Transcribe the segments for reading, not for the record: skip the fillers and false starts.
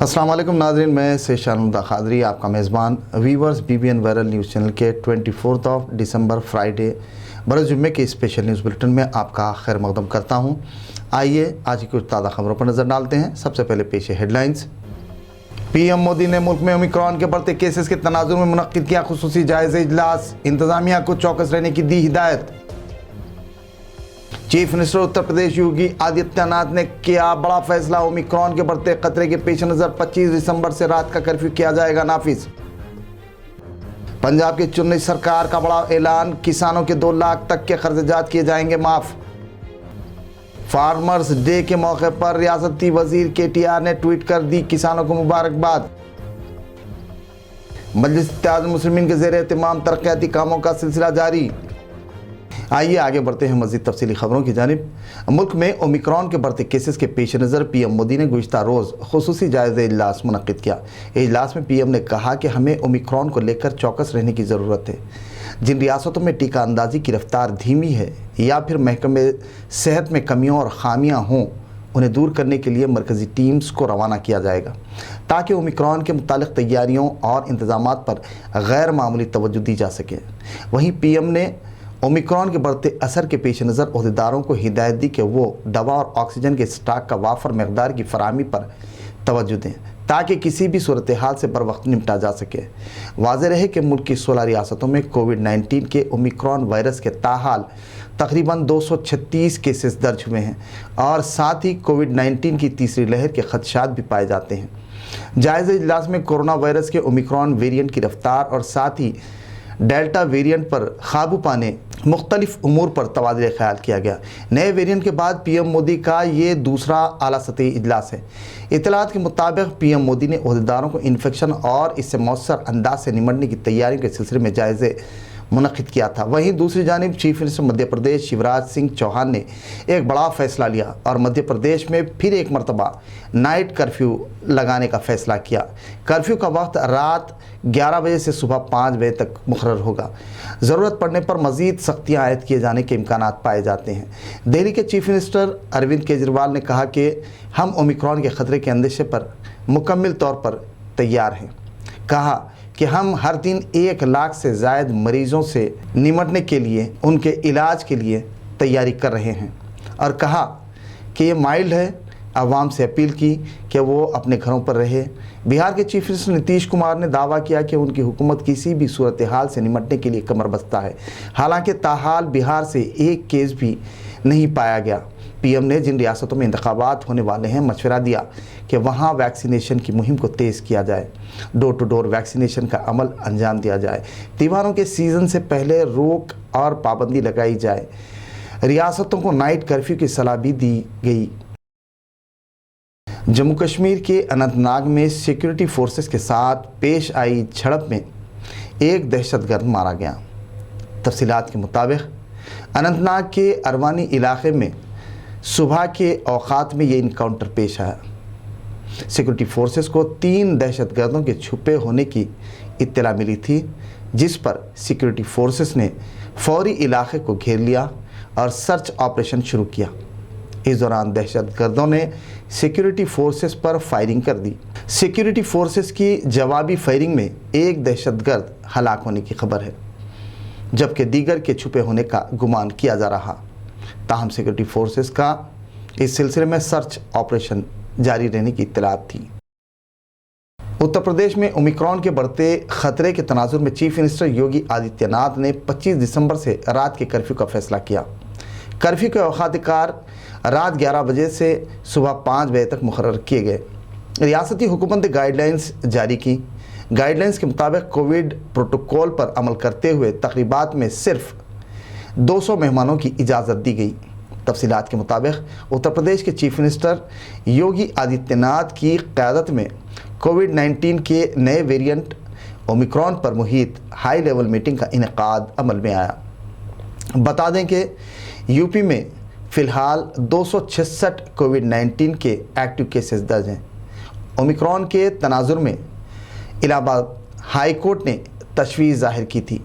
अस्सलाम वालेकुम नाज़रीन, मैं सेशानुद्दा खादरी आपका मेज़बान viewers BBN viral news channel के 24 दिसंबर फ्राइडे बरस जुम्मे के स्पेशल न्यूज़ बुलेटिन में आपका खैर मकदम करता हूं। आइए आज की कुछ ताज़ा खबरों पर नज़र डालते हैं। सबसे पहले पेश है हेडलाइंस। PM मोदी ने मुल्क में ओमिक्रॉन के बढ़ते केसेस के तनाजुर में मुनक्किद किया खुसूसी जायज़ा इजलास, इंतज़ामिया को चौकस रहने की दी हिदायत। चीफ मिनिस्टर उत्तर प्रदेश योगी आदित्यनाथ ने किया बड़ा फैसला, ओमिक्रॉन के बढ़ते खतरे के पेश नज़र 25 दिसंबर से रात का कर्फ्यू किया जाएगा नाफिज। पंजाब की चुनी सरकार का बड़ा ऐलान, किसानों के 2 लाख तक के खर्चात किए जाएंगे माफ। फार्मर्स डे के मौके पर रियासती वजीर KTR ने ट्वीट कर दी किसानों को मुबारकबाद। मजलिस इत्तेहाद मुस्लिमीन के ज़ेर एहतमाम तरक्याती कामों का सिलसिला जारी। आइए आगे बढ़ते हैं मज़ीद तफसीली खबरों की जानिब। मुल्क में ओमिक्रॉन के बढ़ते केसेस के पेश नज़र PM मोदी ने गुज़िश्ता रोज़ खुसूसी जायज़ा इजलास मुनक्किद किया। इजलास में PM ने कहा कि हमें ओमिक्रॉन को लेकर चौकस रहने की ज़रूरत है। जिन रियासतों में टीका अंदाज़ी की रफ्तार धीमी है या फिर महकमे सेहत में कमियों और ख़ामियाँ हों, उन्हें दूर करने के लिए मरकज़ी टीम्स को रवाना किया जाएगा ताकि ओमिक्रॉन के मुतालिक तैयारियों और इंतज़ामात पर गैर मामूली तवज्जो दी जा सके। वहीं PM ने ओमिक्रॉन के बढ़ते असर के पेश नज़र ओहदेदारों को हिदायत दी कि वो दवा और ऑक्सीजन के स्टॉक का वाफर मकदार की फराहमी पर तवज्जो दें ताकि किसी भी सूरत हाल से बर वक्त निपटा जा सके। वाज़ेह रहे कि मुल्क की 16 रियासतों में कोविड-19 के ओमिक्रॉन वायरस के ताहाल तकरीबन 236 केसेस दर्ज हुए हैं और साथ ही कोविड-19 की तीसरी लहर के खदशात भी पाए जाते हैं। जायज़ा इजलास में कोरोना वायरस के ओमिक्रॉन वेरिएंट की रफ्तार और साथ ही डेल्टा वेरिएंट पर काबू पाने मुख्तलिफ उमूर पर तबादला ख्याल किया गया। नए वेरिएंट के बाद PM मोदी का ये दूसरा आला सतही इजलास है। इतलात के मुताबिक PM मोदी ने ओहदेदारों को इन्फेक्शन और इससे मौसर अंदाज से निमटने की तैयारियों के सिलसिले में जायज़े मुनक्किद किया था। वहीं दूसरी जानिब चीफ मिनिस्टर मध्य प्रदेश शिवराज सिंह चौहान ने एक बड़ा फैसला लिया और मध्य प्रदेश में फिर एक मरतबा नाइट कर्फ्यू लगाने का फैसला किया। कर्फ्यू का वक्त रात 11 बजे से सुबह 5 बजे तक मुकर्रर होगा। ज़रूरत पड़ने पर मज़ीद सख्तियाँ आयद किए जाने के इम्कानात पाए जाते हैं। दिल्ली के चीफ मिनिस्टर अरविंद केजरीवाल ने कहा कि हम ओमिक्रॉन के ख़तरे के अंदेशे पर मुकम्मल तौर पर तैयार हैं। कहा कि हम हर दिन 1 लाख से ज़ायद मरीज़ों से निमटने के लिए उनके इलाज के लिए तैयारी कर रहे हैं और कहा कि ये माइल्ड है। आवाम से अपील की कि वो अपने घरों पर रहे। बिहार के चीफ मिनिस्टर नीतीश कुमार ने दावा किया कि उनकी हुकूमत किसी भी सूरत हाल से निमटने के लिए कमर बस्ता है। हालांकि ताहाल बिहार से एक केस भी नहीं पाया गया। PM ने जिन रियासतों में इंतखाबात होने वाले हैं मशवरा दिया कि वहाँ वैक्सीनेशन की मुहिम को तेज़ किया जाए, डोर टू डोर वैक्सीनेशन का अमल अंजाम दिया जाए, त्योहारों के सीज़न से पहले रोक और पाबंदी लगाई जाए। रियासतों को नाइट कर्फ्यू की सलाह भी दी गई। जम्मू कश्मीर के अनंतनाग में सिक्योरिटी फोर्सेस के साथ पेश आई झड़प में एक दहशतगर्द मारा गया। तफसीलात के मुताबिक अनंतनाग के अरवानी इलाके में सुबह के औकात में ये इनकाउंटर पेश आया। सिक्योरिटी फोर्सेस को 3 दहशतगर्दों के छुपे होने की इत्तला मिली थी, जिस पर सिक्योरिटी फोर्सेस ने फौरी इलाके को घेर लिया और सर्च ऑपरेशन शुरू किया। इस दौरान दहशतगर्दों ने सिक्योरिटी फोर्सेस पर फायरिंग कर दी। सिक्योरिटी फोर्सेस की जवाबी फायरिंग में एक दहशतगर्द हलाक होने की खबर है, जबकि दीगर के छुपे होने का गुमान किया जा रहा। ताहम सिक्योरिटी फोर्सेस का इस सिलसिले में सर्च ऑपरेशन जारी रहने की इत्तलात थी। उत्तर प्रदेश में ओमिक्रॉन के बढ़ते खतरे के तनाजुर में चीफ मिनिस्टर योगी आदित्यनाथ ने 25 दिसंबर से रात के कर्फ्यू का फैसला किया। कर्फ्यू के औकात-ए-कार रात 11 बजे से सुबह 5 बजे तक मुकर्रर किए गए। रियासती हुकूमत ने गाइडलाइंस जारी की। गाइडलाइंस के मुताबिक कोविड प्रोटोकॉल पर अमल करते हुए तकरीबात में सिर्फ 200 मेहमानों की इजाज़त दी गई। तफसीलात के मुताबिक उत्तर प्रदेश के चीफ मिनिस्टर योगी आदित्यनाथ की क़यादत में कोविड-19 के नए वेरिएंट ओमिक्रॉन पर मुहित हाई लेवल मीटिंग का इनेकाद अमल में आया। बता दें कि यूपी में फ़िलहाल 266 कोविड-19 के एक्टिव केसेस दर्ज हैं। ओमिक्रॉन के तनाजुर में इलाहाबाद हाई कोर्ट ने तशवीश जाहिर की थी।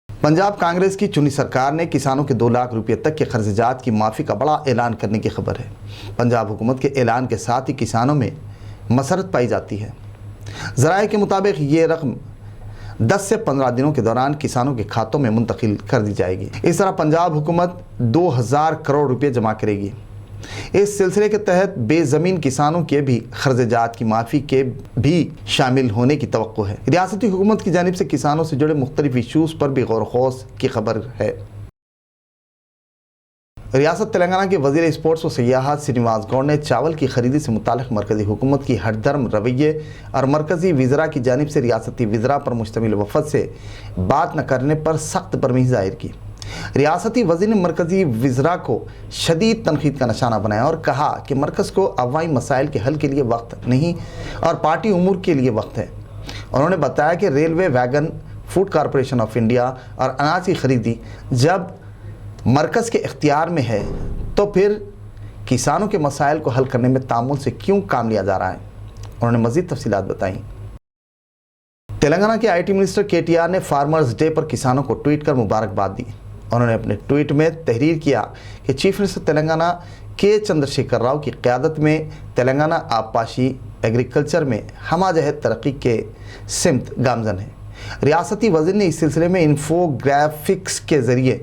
पंजाब कांग्रेस की चुनी सरकार ने किसानों के 2 लाख रुपये तक के खर्चात की माफ़ी का बड़ा ऐलान करने की खबर है। पंजाब हुकूमत के ऐलान के साथ ही किसानों में मसरत पाई जाती है। ज़राए के मुताबिक ये रकम 10 से 15 दिनों के दौरान किसानों के खातों में मुंतकिल कर दी जाएगी। इस तरह पंजाब हुकूमत 2000 करोड़ रुपए जमा करेगी। इस सिलसिले के तहत बेज़मीन किसानों के भी खर्चात की माफ़ी के भी शामिल होने की तवक्को है। रियासती हुकूमत की जानिब से किसानों से जुड़े मुख्तलिफ इशूज़ पर भी गौर खौस की खबर है। रियासत तेलंगाना के वज़ीर स्पोर्ट्स व सियाहत श्रीनिवास गौड़ ने चावल की खरीदी से मुतालिक मरकज़ी हुकूमत की हरदर्म रवैये और मरकज़ी वज़रा की जानिब से रियासती वज़रा पर मुश्तमिल वफ़द से बात न करने पर सख्त बरहमी ज़ाहिर की। रियासती वज़ीर ने मरकज़ी वज़रा को शदीद तनक़ीद का निशाना बनाया और कहा कि मरकज़ को अवामी मसाइल के हल के लिए वक्त नहीं और पार्टी उमूर के लिए वक्त है। उन्होंने बताया कि railway wagon, food corporation of India और अनाज की खरीदी जब मरकज़ के इख्तियार में है तो फिर किसानों के मसाइल को हल करने में तामुल से क्यों काम लिया जा रहा है। उन्होंने मज़ीद तफसीलात बताई। तेलंगाना के IT मिनिस्टर KTR ने फार्मर्स डे पर किसानों को ट्वीट कर मुबारकबाद दी। उन्होंने अपने ट्वीट में तहरीर किया कि चीफ मिनिस्टर तेलंगाना के चंद्रशेखर राव की क़यादत में तेलंगाना आबपाशी एग्रीकल्चर में हमाजहत तरक्की के सिमत गामजन है। रियासती वज़ीर ने इस सिलसिले में इन्फोग्राफिक्स के ज़रिए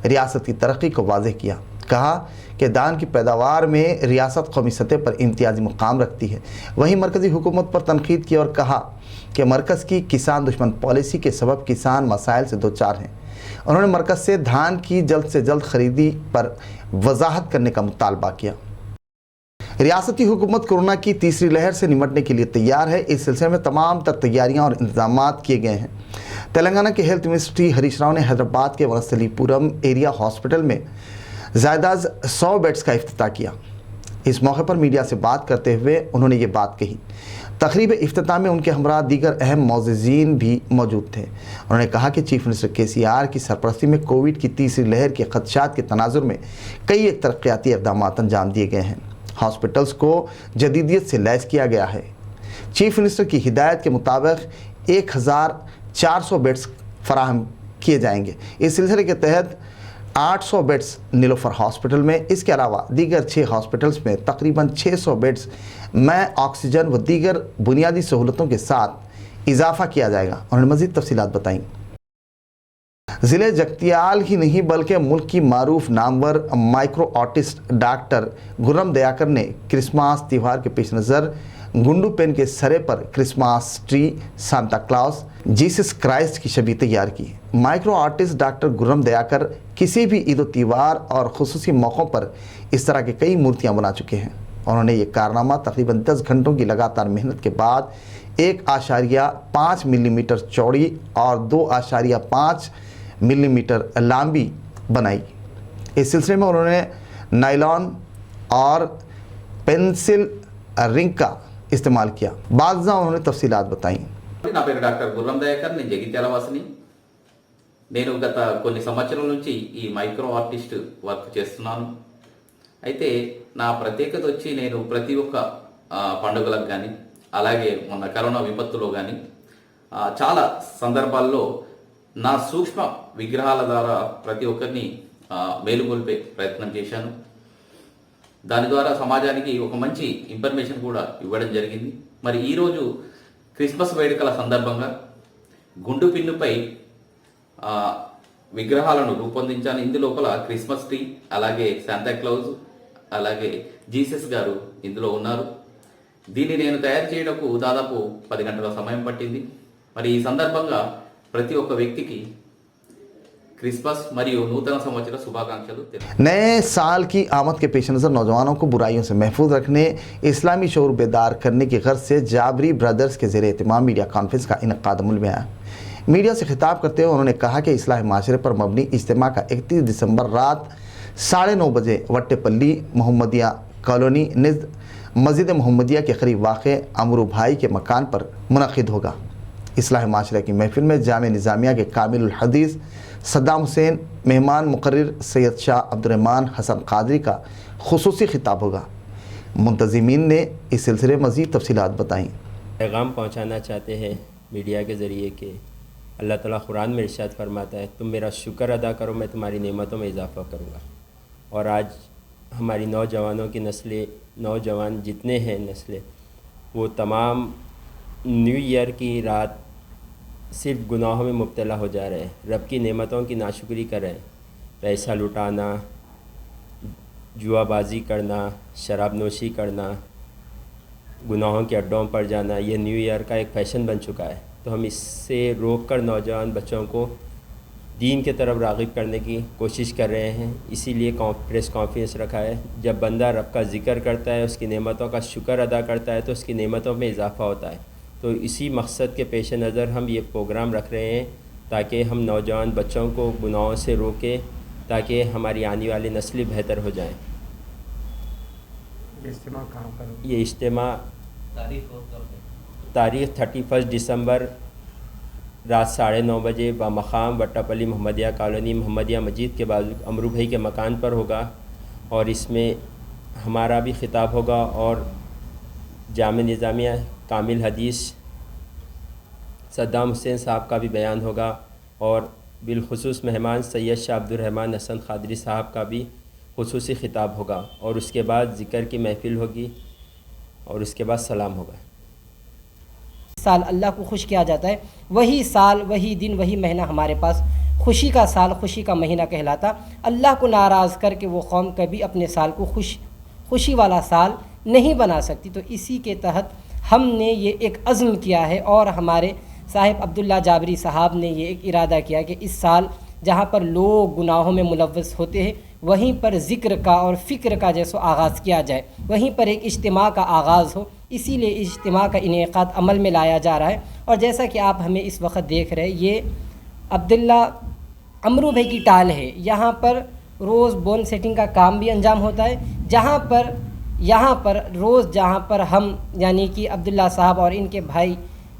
रियासत की तरक्की को वाज़ेह किया। कहा कि दान की पैदावार में रियासत कौमी सतह पर इम्तियाज़ी मुकाम रखती है। वहीं मरकज़ी हुकूमत पर तनक़ीद की और कहा कि मरकज़ की किसान दुश्मन पॉलिसी के सबब किसान मसाइल से दो चार हैं। उन्होंने मरकज़ से धान की जल्द से जल्द खरीदी पर वजाहत करने का मुतालबा किया। रियासती हुकूमत कोरोना की तीसरी लहर से निमटने के लिए तैयार है। इस सिलसिले में तमाम तर तैयारियाँ और इंतजाम किए गए हैं। तेलंगाना के हेल्थ मिनिस्ट्री हरीश राव ने हैदराबाद के वनस्थलीपुरम एरिया हॉस्पिटल में ज़ायदाद 100 बेड्स का इफ्तिताह किया। इस मौके पर मीडिया से बात करते हुए उन्होंने ये बात कही। तकरीब इफ्तिताह में उनके हमरा दीगर अहम मौजूदीन भी मौजूद थे। उन्होंने कहा कि चीफ मिनिस्टर KCR की सरपरस्ती में कोविड की तीसरी लहर के खदशात के तनाजुर में कई एक तरक्याती इक़दाम अंजाम दिए गए हैं। हॉस्पिटल्स को जदीदियत से लैस किया गया है। चीफ मिनिस्टर की हिदायत के मुताबिक 1400 बेड्स फराहम किए जाएंगे। इस सिलसिले के तहत 800 बेड्स नीलोफर हॉस्पिटल में, इसके अलावा दीगर 6 हॉस्पिटल्स में तकरीबन 600 बेड्स में ऑक्सीजन व दीगर बुनियादी सहूलतों के साथ इजाफा किया जाएगा। उन्होंने मज़ीद तफसीलात बताई। ज़िले जगतियाल ही नहीं बल्कि मुल्क की मारूफ नामवर micro artist doctor Gurram Dayakar ने क्रिसमस त्यौहार के पेश नज़र गुंडू पेन के सरे पर Christmas tree, Santa Claus, Jesus Christ की छवि तैयार की। Micro artist doctor Gurram Dayakar किसी भी ईद त्यौहार और खुसूसी मौक़ों पर इस तरह के कई मूर्तियाँ बना चुके हैं। उन्होंने ये कारनामा तकरीबन 10 घंटों की लगातार मेहनत के बाद 1.5 मिलीमीटर चौड़ी और 2.5 मिलीमीटर लंबी बनाई। इस सिलसिले में उन्होंने नायलॉन और पेंसिल रिंग का इस्तेमाल किया। बाद उन्होंने तफसीलात बताई। నా పేరు డాక్టర్ గుర్రం దయాకర్, నేను జగిత్యాల వాసిని. నేను గత కొన్ని సంవత్సరాల నుంచి ఈ మైక్రో ఆర్టిస్ట్ వర్క్ చేస్తున్నాను. అయితే నా ప్రత్యేకత వచ్చి నేను ప్రతి ఒక్క పండుగలకు కానీ అలాగే మొన్న కరోనా విపత్తులో కానీ చాలా సందర్భాల్లో నా సూక్ష్మ విగ్రహాల ద్వారా ప్రతి ఒక్కరిని మేలుకొల్పే ప్రయత్నం చేశాను. దాని ద్వారా సమాజానికి ఒక మంచి ఇన్ఫర్మేషన్ కూడా ఇవ్వడం జరిగింది. మరి ఈరోజు క్రిస్మస్ వేడుకల సందర్భంగా గుండు పిన్నుపై విగ్రహాలను రూపొందించాను. ఇందులోపల క్రిస్మస్ ట్రీ, అలాగే శాంతా క్లౌజ్, అలాగే జీసస్ గారు ఇందులో ఉన్నారు. దీన్ని నేను తయారు చేయడానికి దాదాపు 10 గంటల సమయం పట్టింది. మరి ఈ సందర్భంగా ప్రతి ఒక్క వ్యక్తికి क्रिसमस मरियो नूतन संवत्सर शुभाकांक्षलु। नए साल की आमद के पेश नज़र नौजवानों को बुराइयों से महफूज रखने, इस्लामी शऊर बेदार करने की गर्ज से जाबरी ब्रदर्स के ज़ेर एहतमाम मीडिया कॉन्फ्रेंस का इनकाद अमल में आया। मीडिया से खिताब करते हुए उन्होंने कहा कि इस्लाह माशरे पर मबनी इज्तिमा का 31 दिसंबर रात 9:30 बजे वट्टेपल्ली मोहम्मदिया कॉलोनी निज़ मस्जिद मोहम्मदिया के करीब वाक़े अमरू भाई के मकान पर मुनक़िद होगा। इस्लाह माशरे की महफिल में जामे निज़ामिया के कामिल हदीस सद्दाम हुसैन, मेहमान मुकर्रिर सैयद शाह अब्दुर्रहमान हसन कादरी का खुसूसी खिताब होगा। मुंतज़िमीन ने इस सिलसिले में मज़ीद तफसीलात बताईं। पैगाम पहुँचाना चाहते हैं मीडिया के ज़रिए कि अल्लाह ताला कुरान में इरशाद फरमाता है, तुम मेरा शुक्र अदा करो मैं तुम्हारी नेमतों में इजाफ़ा करूँगा। और आज हमारी नौजवानों की नस्लें, नौजवान जितने हैं नस्लें, वो तमाम न्यू ईयर की रात सिर्फ गुनाहों में मुब्तला हो जा रहे हैं, रब की नेमतों की नाशुक्री कर रहे हैं। पैसा लुटाना, जुआबाजी करना, शराब नोशी करना, गुनाहों के अड्डों पर जाना, ये न्यू ईयर का एक फ़ैशन बन चुका है। तो हम इससे रोक कर नौजवान बच्चों को दीन के तरफ राग़िब करने की कोशिश कर रहे हैं। इसीलिए प्रेस कॉन्फ्रेंस रखा है। जब बंदा रब का ज़िक्र करता है, उसकी नेमतों का शुक्र अदा करता है, तो उसकी नेमतों में इजाफ़ा होता है। तो इसी मकसद के पेश नज़र हम ये प्रोग्राम रख रहे हैं ताकि हम नौजवान बच्चों को गुनाहों से रोकें, ताकि हमारी आने वाली नस्लें बेहतर हो जाएं। ये इज्तिमा तारीख़ 31 दिसंबर रात 9:30 बजे बमकाम वट्टापल्ली मोहम्मदिया कॉलोनी मोहम्मदिया मस्जिद के बाजू अमरू भाई के मकान पर होगा। और इसमें हमारा भी खिताब होगा और जामे निज़ामिया कामिल हदीस सद्दाम हुसैन साहब का भी बयान होगा। और बिलखुसूस मेहमान सैयद शाह अब्दुर्रहमान हसन ख़ादरी साहब का भी खुसूसी खिताब होगा। और उसके बाद ज़िक्र की महफ़िल होगी और उसके बाद सलाम होगा। साल अल्लाह को खुश किया जाता है, वही साल, वही दिन, वही महीना हमारे पास खुशी का साल, खुशी का महीना कहलाता। अल्लाह को नाराज़ करके वो कौम कभी अपने साल को खुशी वाला साल नहीं बना सकती। तो इसी के तहत हमने ये एक अज़्म किया है और हमारे साहिब अब्दुल्ला जाबरी साहब ने ये एक इरादा किया कि इस साल जहाँ पर लोग गुनाहों में मुलव्वस होते हैं, वहीं पर ज़िक्र का और फ़िक्र का जैसा आगाज़ किया जाए, वहीं पर एक इज्तिमा का आगाज़ हो। इसीलिए इज्तिमा का इनेकाद अमल में लाया जा रहा है। और जैसा कि आप हमें इस वक्त देख रहे हैं, ये अब्दुल्ला अमरू भाई की टाल है। यहाँ पर रोज़ बोन सेटिंग का काम भी अंजाम होता है, यहाँ पर रोज़ जहाँ पर हम यानी कि अब्दुल्ला साहब और इनके भाई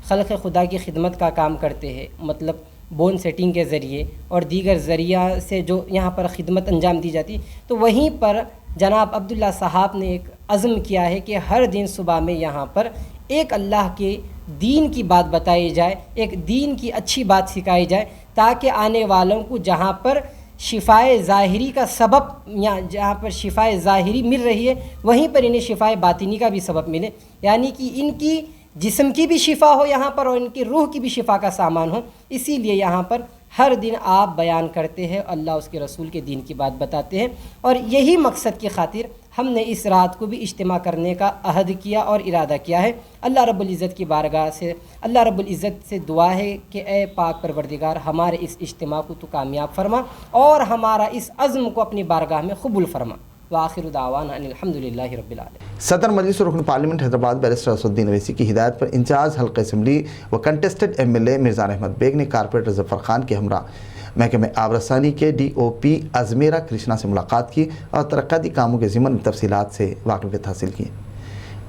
खल्क़ खुदा की खिदमत का काम करते हैं, मतलब बोन सेटिंग के ज़रिए और दीगर ज़रिया से जो यहाँ पर खिदमत अंजाम दी जाती, तो वहीं पर जनाब अब्दुल्ला साहब ने एक अज़्म किया है कि हर दिन सुबह में यहाँ पर एक अल्लाह के दीन की बात बताई जाए, एक दीन की अच्छी बात सिखाई जाए, ताकि आने वालों को जहाँ पर शिफ़ाए ज़ाहिरी का सबब या जहाँ पर शिफ़ाए ज़ाहिरी मिल रही है, वहीं पर इन्हें शिफ़ाए बातिनी का भी सबब मिले, यानी कि इनकी जिस्म की भी शिफ़ा हो यहाँ पर और इनकी रूह की भी शिफ़ा का सामान हो। इसीलिए यहाँ पर हर दिन आप बयान करते हैं, अल्लाह उसके रसूल के दीन की बात बताते हैं। और यही मकसद की खातिर हमने इस रात को भी इज्तिमा करने का अहद किया और इरादा किया है। अल्लाह रब्बुल इज़्ज़त की बारगाह से अल्लाह रब्बुल इज़्ज़त से दुआ है कि ए पाक परवरदिगार, हमारे इस इज्तिमा को तो कामयाब फरमा और हमारा इस अज़्म को अपनी बारगाह में कबूल फरमा। वाखिर दावाना अल्हम्दुलिल्लाहि रब्बिल आलमीन। सदर मजलिस रुकन पार्लियामेंट हैदराबाद बैरिस्टर असदुद्दीन अवैसी की हिदायत पर इंचार्ज हल्का असम्बली व कंटेस्टेड MLA मिर्ज़ा अहमद बेग ने कारपोरेटर ज़फ़र खान के हमरा महकमे आबरसानी के DOP अजमेरा कृष्णा से मुलाकात की और तरक्याती कामों के ज़िमन तफसीलात से वाक़फ़ियत हासिल की।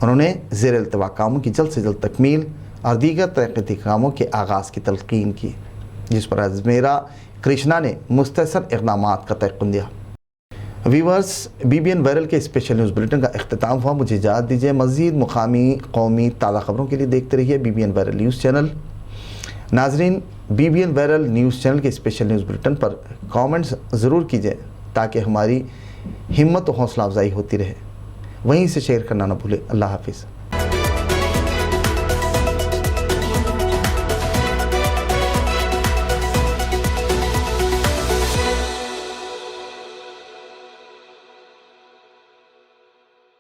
उन्होंने ज़ेर इल्तवा कामों की जल्द से जल्द तकमील और दीगर तरक्याती कामों के आगाज़ की तलक़ीन की, जिस पर अजमेरा कृष्णा ने मुख्तसर इक़दामात का तयक़ुन दिया। व्यूअर्स, BBN वायरल के स्पेशल न्यूज़ बुलेटिन का अख्तिताम हुआ। मुझे इजाज़त दीजिए। मज़ीद मुकामी कौमी ताज़ा खबरों के लिए देखते रहिए BBN वायरल न्यूज़ चैनल। नाजरीन, BBN वायरल न्यूज़ चैनल के स्पेशल न्यूज़ बुलेटिन पर कमेंट्स ज़रूर कीजिए ताकि हमारी हिम्मत और हौसला अफजाई होती रहे। वहीं से शेयर करना न भूलें। अल्लाह हाफिज़।